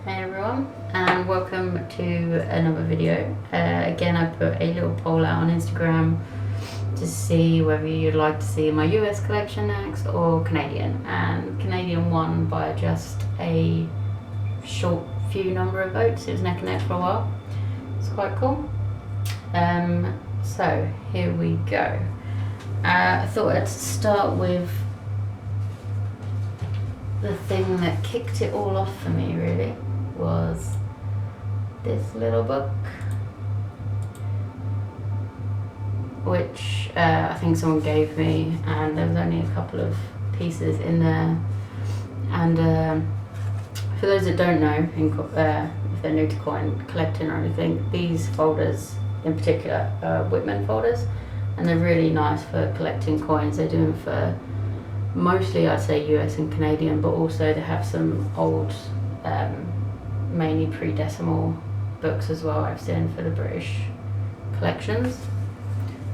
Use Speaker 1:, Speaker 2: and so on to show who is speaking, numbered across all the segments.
Speaker 1: Hey everyone, and welcome to another video. Again, I put a little poll out on Instagram to see whether you'd like to see my US collection next or Canadian, and Canadian won by just a short few number of votes. It was neck and neck for a while. It's quite cool. So here we go. I thought I'd start with the thing that kicked it all off for me, really, was this little book, which I think someone gave me, and there was only a couple of pieces in there. And for those that don't know, if they're new to coin collecting or anything, these folders in particular are Whitman folders, and they're really nice for collecting coins. They do them for mostly, I'd say, US and Canadian, but also they have some old, mainly pre-decimal books as well I've seen for the British collections.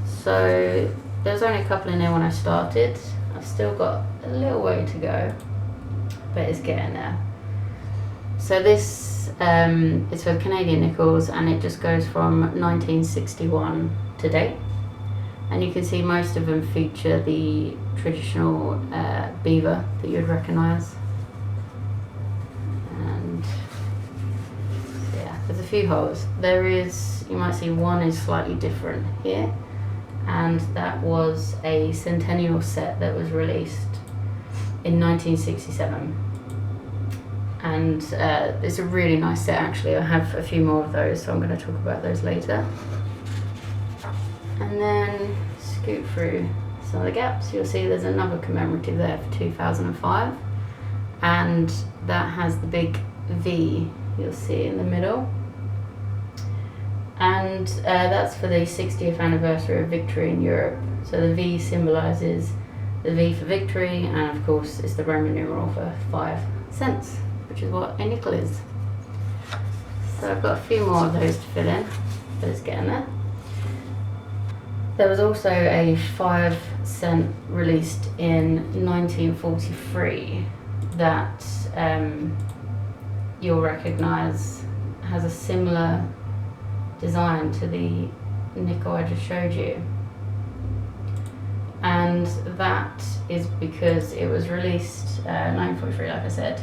Speaker 1: So there's only a couple in there when I started. I've still got a little way to go, but it's getting there. So this is for Canadian nickels, and it just goes from 1961 to date. And you can see most of them feature the traditional beaver that you'd recognise. And yeah, there's a few holes. There is, you might see one is slightly different here, and that was a centennial set that was released in 1967. And it's a really nice set actually. I have a few more of those, so I'm going to talk about those later. And then scoot through some of the gaps. You'll see there's another commemorative there for 2005, and that has the big V you'll see in the middle, and that's for the 60th anniversary of victory in Europe. So the V symbolises the V for victory, and of course it's the Roman numeral for 5 cents, which is what a nickel is. So I've got a few more of those to fill in, but it's getting there. There was also a 5 cent released in 1943 that you'll recognise has a similar design to the nickel I just showed you. And that is because it was released 1943, like I said,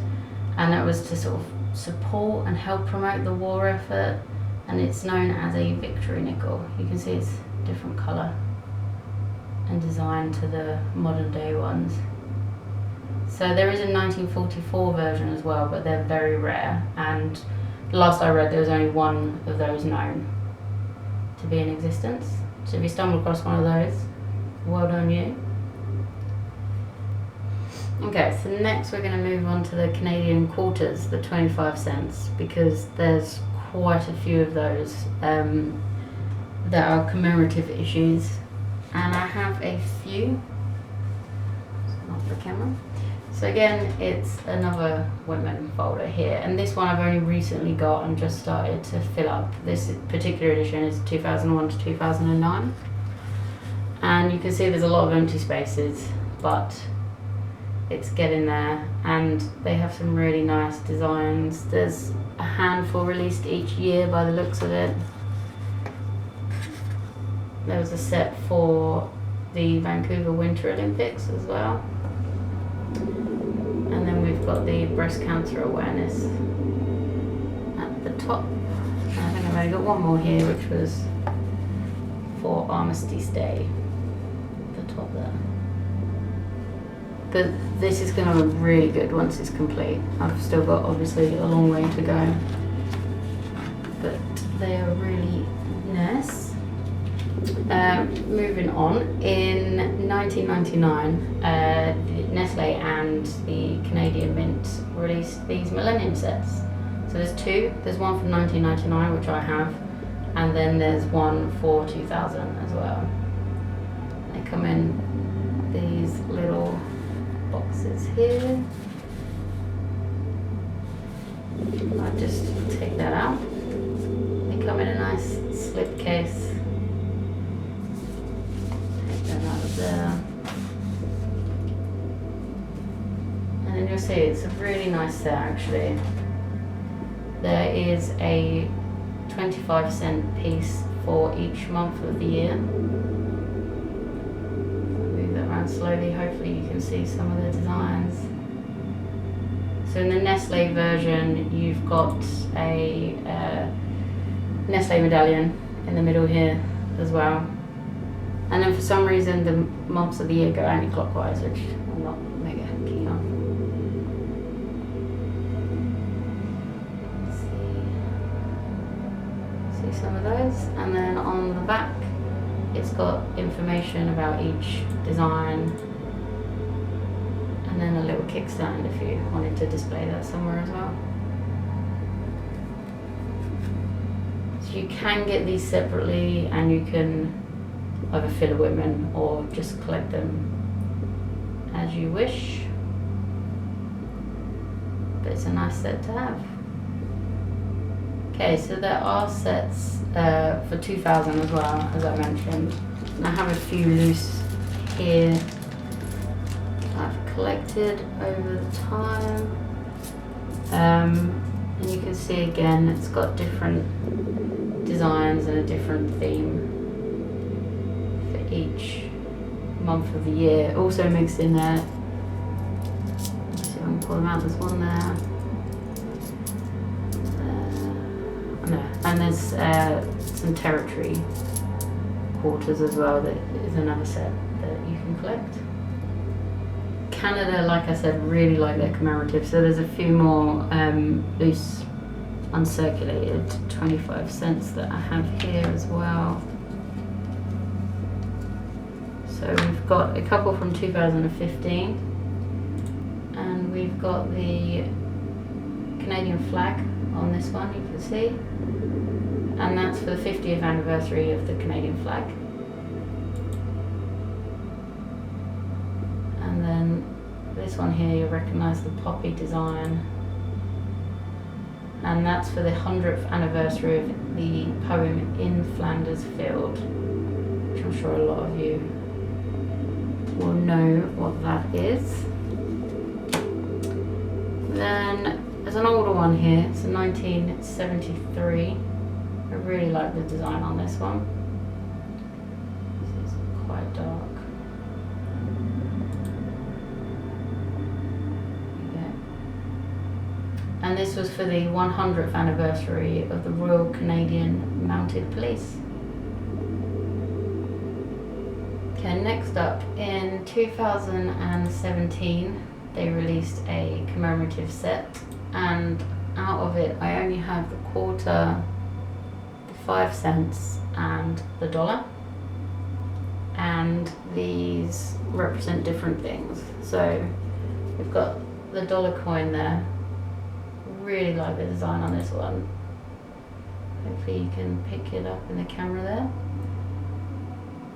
Speaker 1: and that was to sort of support and help promote the war effort, and it's known as a victory nickel. You can see it's different colour and design to the modern day ones. So there is a 1944 version as well, but they're very rare, and the last I read there was only one of those known to be in existence. So if you stumble across one of those, well done you. Okay, so next we're going to move on to the Canadian quarters, the 25 cents, because there's quite a few of those that are commemorative issues, and I have a few. Off the camera. So again, it's another Whitman folder here, and this one I've only recently got and just started to fill up. This particular edition is 2001 to 2009, and you can see there's a lot of empty spaces, but it's getting there, and they have some really nice designs. There's a handful released each year by the looks of it. There was a set for the Vancouver Winter Olympics as well. And then we've got the breast cancer awareness at the top. I think I've only got one more here, which was for Armistice Day at the top there. But this is going to look really good once it's complete. I've still got obviously a long way to go, but they are really nice. Moving on, in 1999, Nestle and the Canadian Mint released these Millennium sets. So there's two. There's one from 1999, which I have, and then there's one for 2000 as well. They come in these little boxes here. I'll just take that out. They come in a nice slip case. Out of there, and then you'll see it's a really nice set actually. there is a 25-cent piece for each month of the year. Move that around slowly, hopefully you can see some of the designs. So in the Nestle version, you've got a Nestle medallion in the middle here as well. And then for some reason the months of the year go anti-clockwise, which I'm not mega keen on. See some of those. And then on the back, it's got information about each design. And then a little kickstand if you wanted to display that somewhere as well. So you can get these separately, and you can either fill a women or just collect them as you wish. But it's a nice set to have. Okay, so there are sets for 2000 as well, as I mentioned. And I have a few loose here I've collected over the time. And you can see again, it's got different designs and a different theme for each month of the year. Also mixed in there, let's see if I can pull them out, there's one there. No. And there's some territory quarters as well, that is another set that you can collect. Canada, like I said, really like their commemorative, so there's a few more loose uncirculated 25 cents that I have here as well. So we've got a couple from 2015, and we've got the Canadian flag on this one, you can see, and that's for the 50th anniversary of the Canadian flag. And then this one here, you'll recognise the poppy design, and that's for the 100th anniversary of the poem In Flanders Field, which I'm sure a lot of you will know what that is. Then there's an older one here, it's a 1973. I really like the design on this one. It's quite dark. And this was for the 100th anniversary of the Royal Canadian Mounted Police. Okay, next up, in 2017 they released a commemorative set, and out of it I only have the quarter, the 5 cents and the dollar, and these represent different things. So we've got the dollar coin there. Really like the design on this one. Hopefully you can pick it up in the camera there.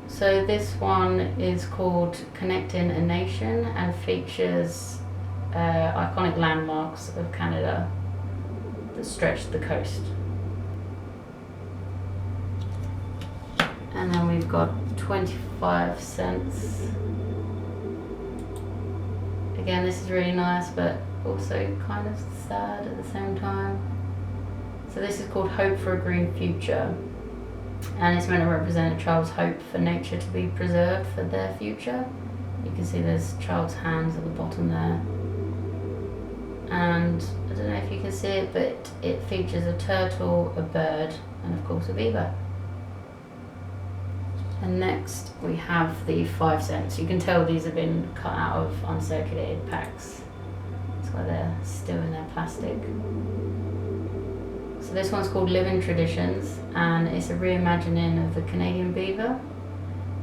Speaker 1: So this one is called Connecting a Nation and features iconic landmarks of Canada that stretch the coast. And then we've got 25 cents. Again, this is really nice, but also kind of sad at the same time. So this is called Hope for a Green Future, and it's meant to represent a child's hope for nature to be preserved for their future. You can see there's child's hands at the bottom there, and I don't know if you can see it, but it features a turtle, a bird, and of course a beaver. And next we have the 5 cents. You can tell these have been cut out of uncirculated packs. That's why they're still in their plastic. So this one's called Living Traditions, and it's a reimagining of the Canadian beaver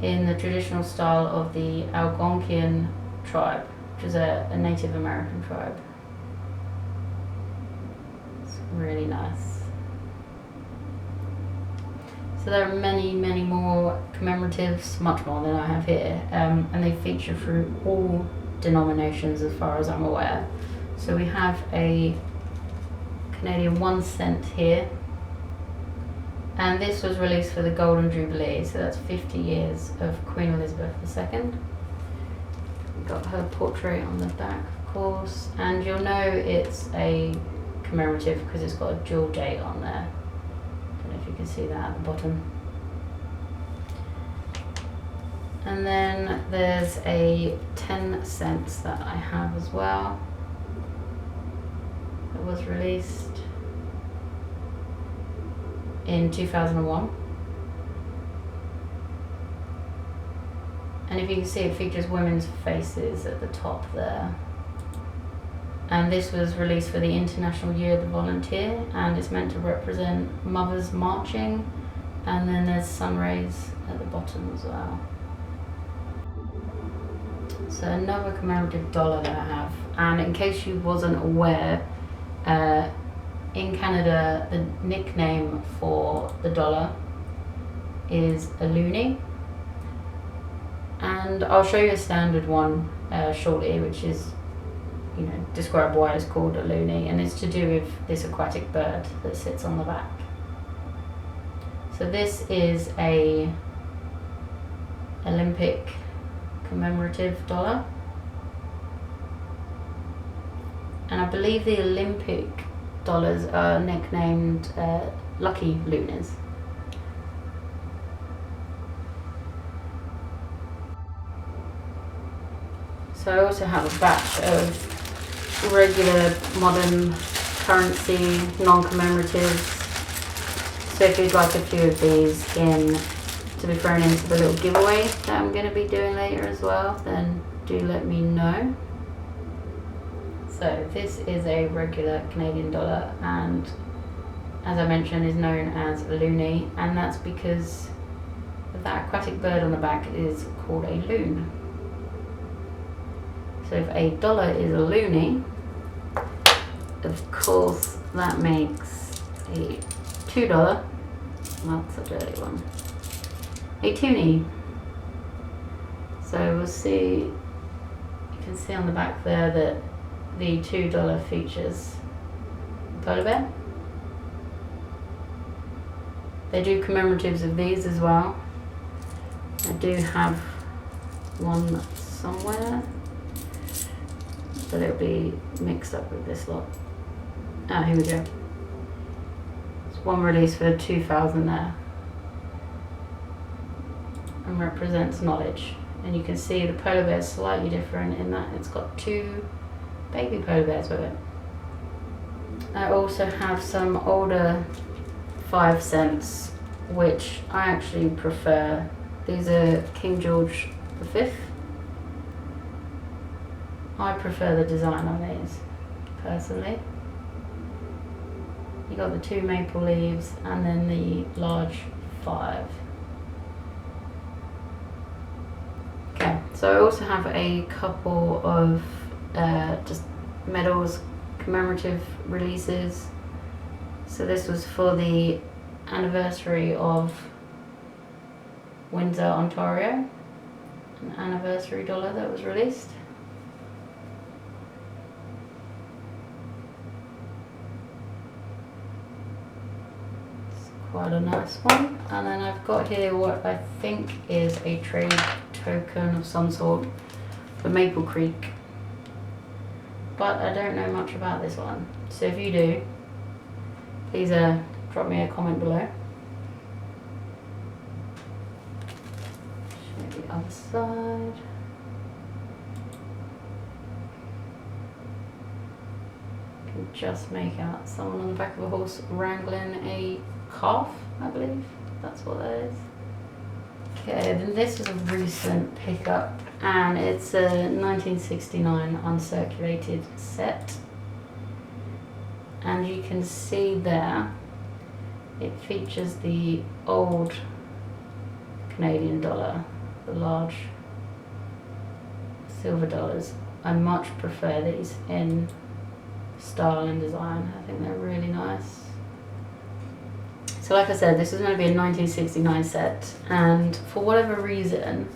Speaker 1: in the traditional style of the Algonquian tribe, which is a Native American tribe. It's really nice. So there are many, many more commemoratives, much more than I have here, and they feature through all denominations as far as I'm aware. So we have a Canadian 1 cent here, and this was released for the Golden Jubilee, so that's 50 years of Queen Elizabeth II. We've got her portrait on the back, of course, and you'll know it's a commemorative because it's got a dual date on there. I don't know if you can see that at the bottom. And then there's a 10 cents that I have as well. It was released in 2001. And if you can see, it features women's faces at the top there. And this was released for the International Year of the Volunteer, and it's meant to represent mothers marching, and then there's sun rays at the bottom as well. So another commemorative dollar that I have, and in case you wasn't aware, in Canada the nickname for the dollar is a loonie, and I'll show you a standard one shortly, which is, you know, describe why it's called a loonie, and it's to do with this aquatic bird that sits on the back. So this is a Olympic commemorative dollar, and I believe the Olympic dollars are nicknamed lucky loonies. So I also have a batch of regular modern currency non-commemoratives. So if you'd like a few of these to be thrown into the little giveaway that I'm going to be doing later as well, then do let me know. So this is a regular Canadian dollar, and as I mentioned is known as a loonie, and that's because that aquatic bird on the back is called a loon. So if a dollar is a loonie, of course that makes a $2, that's a dirty one, a toonie. So we'll see, you can see on the back there that the $2 features a polar bear. They do commemoratives of these as well. I do have one somewhere, but it'll be mixed up with this lot. Ah, here we go. It's one released for 2000 there, and represents knowledge. And you can see the polar bear is slightly different in that it's got 2 baby polar bears with it. I also have some older 5 cents, which I actually prefer. These are King George V. I prefer the design on these, personally. You got the 2 maple leaves and then the large 5. Okay, so I also have a couple of just medals, commemorative releases. So this was for the anniversary of Windsor, Ontario, an anniversary dollar that was released. It's quite a nice one. And then I've got here what I think is a trade token of some sort for Maple Creek, but I don't know much about this one. So if you do, please drop me a comment below. Show the other side. You can just make out someone on the back of a horse wrangling a calf, I believe. That's what that is. Okay, then this is a recent pickup, and it's a 1969 uncirculated set. And you can see there, it features the old Canadian dollar, the large silver dollars. I much prefer these in style and design. I think they're really nice. So like I said, this is going to be a 1969 set, and for whatever reason,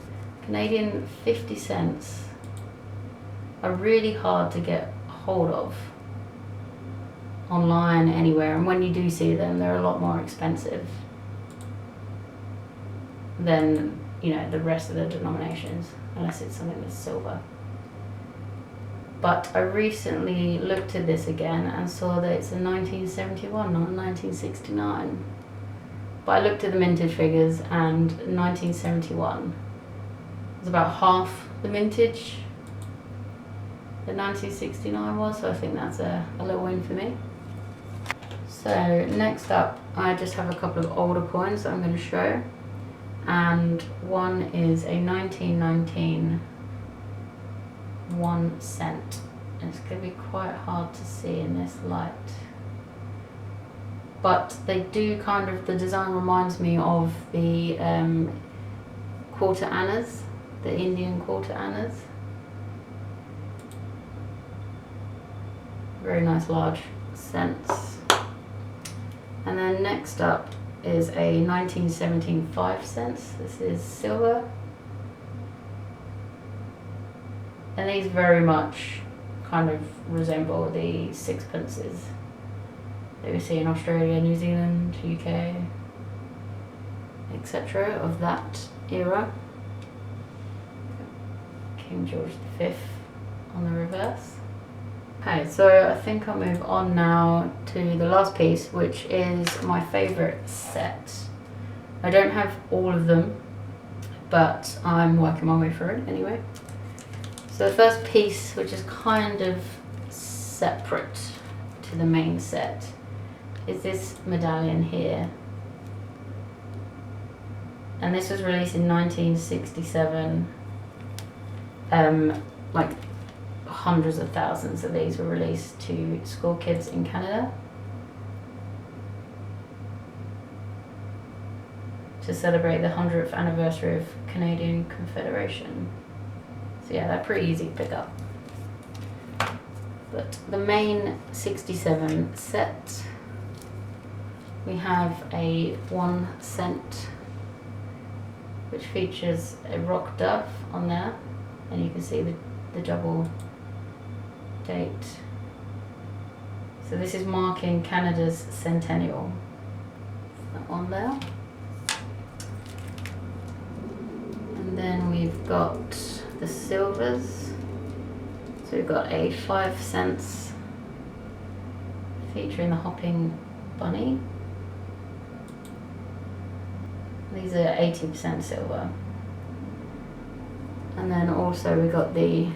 Speaker 1: Canadian 50 cents are really hard to get hold of online anywhere, and when you do see them, they're a lot more expensive than, you know, the rest of the denominations, unless it's something that's silver. But I recently looked at this again and saw that it's a 1971, not 1969. But I looked at the mintage figures, and 1971 was about half the mintage that 1969 was, so I think that's a little win for me. So next up, I just have a couple of older coins that I'm going to show, and one is a 1919 1 cent. It's going to be quite hard to see in this light, but they do kind of, the design reminds me of the quarter annas, the Indian quarter annas. Very nice large cents. And then next up is a 1917 5 cents. This is silver. And these very much kind of resemble the sixpences that we see in Australia, New Zealand, UK, etc. of that era. King George V on the reverse. Okay, so I think I'll move on now to the last piece, which is my favourite set. I don't have all of them, but I'm working my way through it anyway. So the first piece, which is kind of separate to the main set, is this medallion here. And this was released in 1967. Like hundreds of thousands of these were released to school kids in Canada to celebrate the 100th anniversary of Canadian Confederation. So yeah, they're pretty easy to pick up. But the main 67 set, we have a 1 cent, which features a rock dove on there, and you can see the double date. So this is marking Canada's centennial. That one there. And then we've got the silvers. So we've got a 5 cents featuring the hopping bunny. These are 80% silver. And then also we got the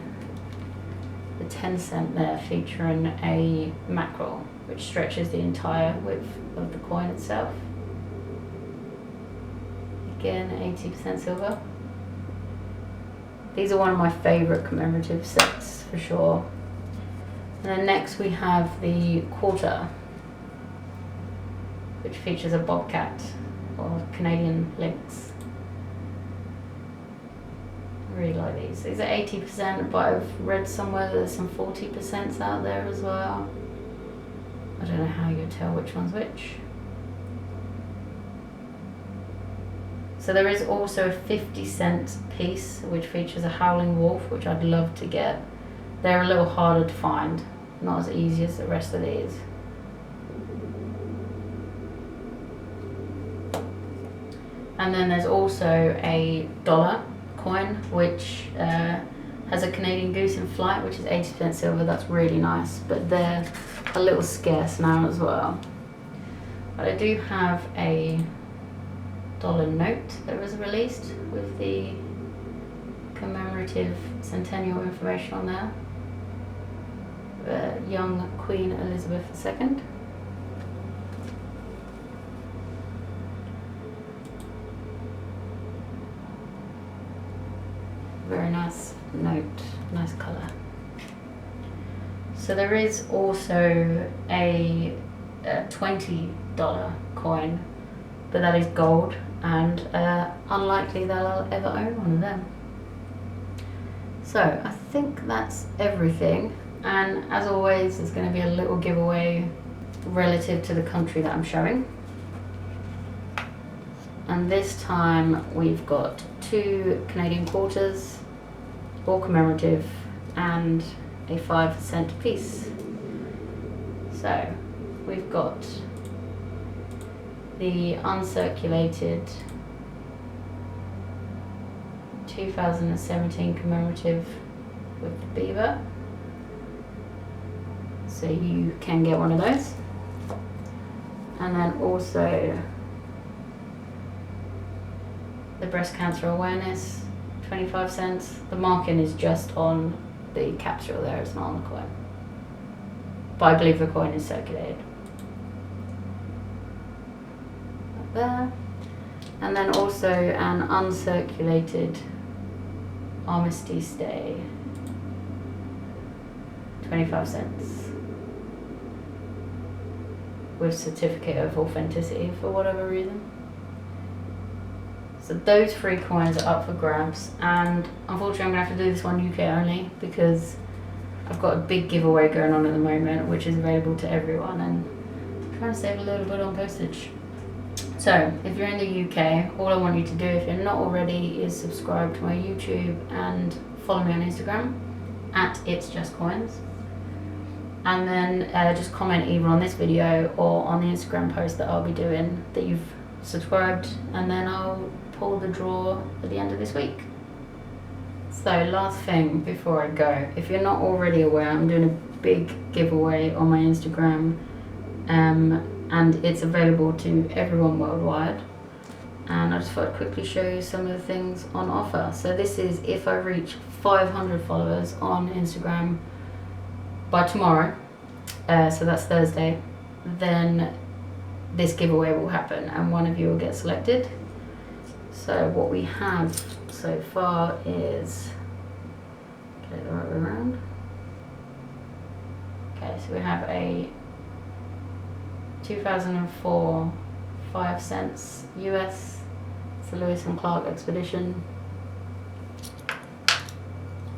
Speaker 1: 10 cent there featuring a mackerel, which stretches the entire width of the coin itself. Again, 80% silver. These are one of my favourite commemorative sets for sure. And then next we have the quarter, which features a bobcat or Canadian lynx. I really like these. These are 80%, but I've read somewhere that there's some 40% out there as well. I don't know how you tell which one's which. So there is also a 50-cent piece which features a howling wolf, which I'd love to get. They're a little harder to find, not as easy as the rest of these. And then there's also a dollar coin, which has a Canadian goose in flight, which is 80% silver. That's really nice, but they're a little scarce now as well. But I do have a dollar note that was released with the commemorative centennial information on there. Young Queen Elizabeth II. Very nice note, nice colour. So there is also a $20 coin, but that is gold, and unlikely that I'll ever own one of them. So I think that's everything, and as always there's going to be a little giveaway relative to the country that I'm showing. And this time we've got 2 Canadian quarters, all commemorative, and a 5 cent piece. So we've got the uncirculated 2017 commemorative with the beaver. so you can get one of those. And then also the breast cancer awareness, 25 cents. The marking is just on the capsule there, it's not on the coin. But I believe the coin is circulated. Like there. And then also an uncirculated Armistice Day, 25 cents. With certificate of authenticity for whatever reason. So those 3 coins are up for grabs, and unfortunately I'm going to have to do this one UK only because I've got a big giveaway going on at the moment which is available to everyone, and I'm trying to save a little bit on postage. So if you're in the UK, all I want you to do, if you're not already, is subscribe to my YouTube and follow me on Instagram at Itsjustcoins. And then just comment either on this video or on the Instagram post that I'll be doing that you've subscribed, and then I'll pull the draw at the end of this week. So last thing before I go, if you're not already aware, I'm doing a big giveaway on my Instagram, and it's available to everyone worldwide, and I just thought I'd quickly show you some of the things on offer. So this is if I reach 500 followers on Instagram by tomorrow, so that's Thursday, then this giveaway will happen and one of you will get selected. So what we have so far is, get it the right way around. Okay, so we have a 2004 5 cents US, it's the Lewis and Clark Expedition.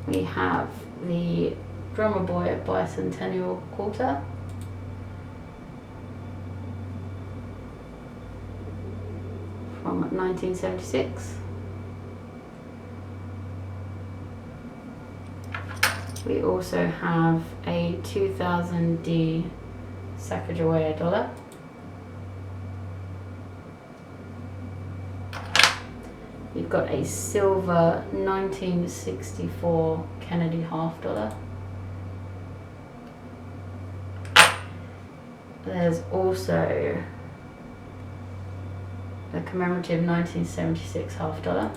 Speaker 1: We have the Drummer Boy Bicentennial Quarter. From 1976. We also have a 2000D Sacagawea dollar. You've got a silver 1964 Kennedy half dollar. There's also a commemorative 1976 half dollar.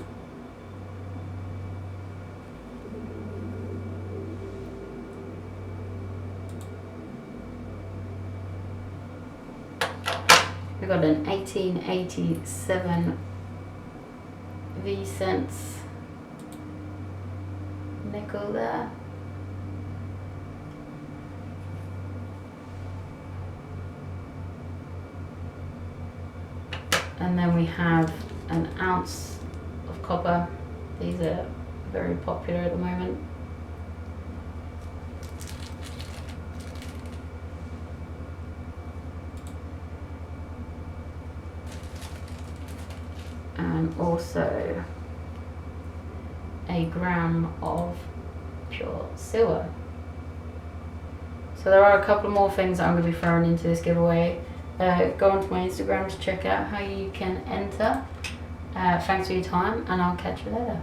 Speaker 1: We've got an 1887 V cents nickel there. And then we have an ounce of copper. These are very popular at the moment. And also a gram of pure silver. So there are a couple more things that I'm going to be throwing into this giveaway. Go onto my Instagram to check out how you can enter. Thanks for your time, and I'll catch you later.